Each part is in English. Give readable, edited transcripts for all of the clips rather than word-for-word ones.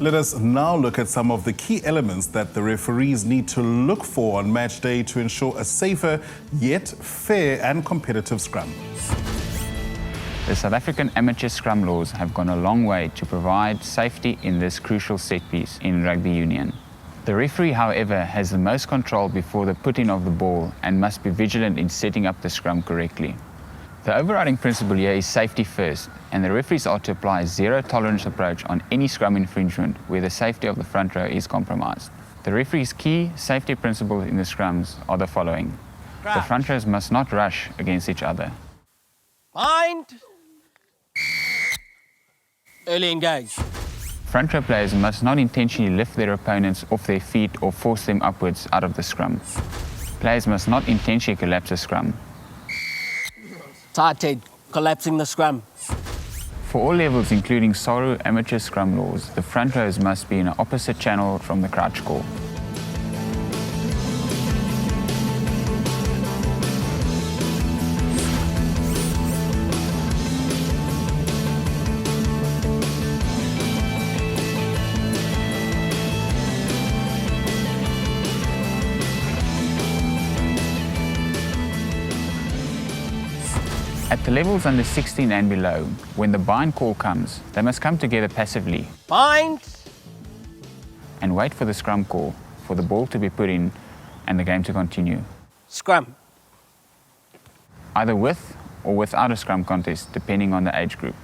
Let us now look at some of the key elements that the referees need to look for on match day to ensure a safer yet fair and competitive scrum. The South African amateur scrum laws have gone a long way to provide safety in this crucial set piece in rugby union. The referee, however, has the most control before the putting of the ball and must be vigilant in setting up the scrum correctly. The overriding principle here is safety first, and the referees are to apply a zero-tolerance approach on any scrum infringement where the safety of the front row is compromised. The referee's key safety principles in the scrums are the following. The front rows must not rush against each other. Bind. Early engage. Front row players must not intentionally lift their opponents off their feet or force them upwards out of the scrum. Players must not intentionally collapse a scrum. Tight head, collapsing the scrum. For all levels, including SARU amateur scrum laws, the front rows must be in an opposite channel from the crouch call. At the levels under 16 and below, when the bind call comes, they must come together passively. Bind. And wait for the scrum call, for the ball to be put in and the game to continue. Scrum. Either with or without a scrum contest, depending on the age group.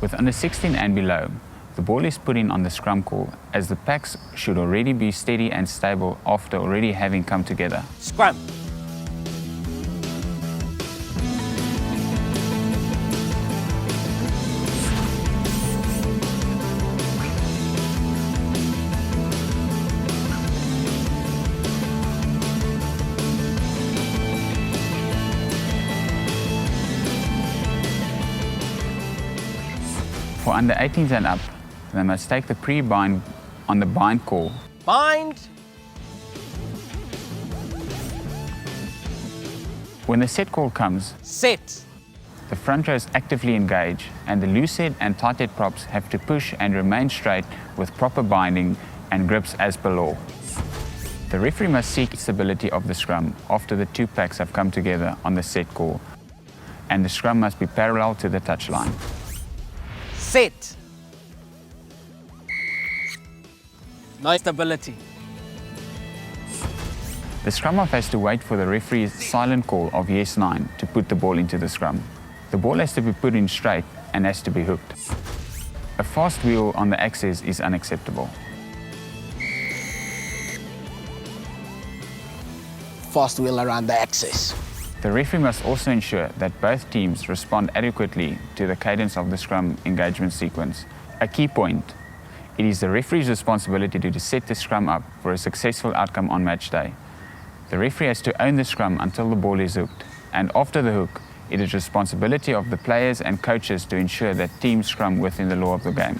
With under 16 and below, the ball is put in on the scrum call, as the packs should already be steady and stable after already having come together. Scrum. For under 18s and up, they must take the pre-bind on the bind call. Bind. When the set call comes, Set. the front rows actively engage and the loose head and tight head props have to push and remain straight with proper binding and grips as per law. The referee must seek stability of the scrum after the two packs have come together on the set call, and the scrum must be parallel to the touchline. Set. No stability. The scrum half has to wait for the referee's silent call of yes 9 to put the ball into the scrum. The ball has to be put in straight and has to be hooked. A fast wheel on the axis is unacceptable. Fast wheel around the axis. The referee must also ensure that both teams respond adequately to the cadence of the scrum engagement sequence. A key point, it is the referee's responsibility to set the scrum up for a successful outcome on match day. The referee has to own the scrum until the ball is hooked, and after the hook, it is responsibility of the players and coaches to ensure that teams scrum within the law of the game.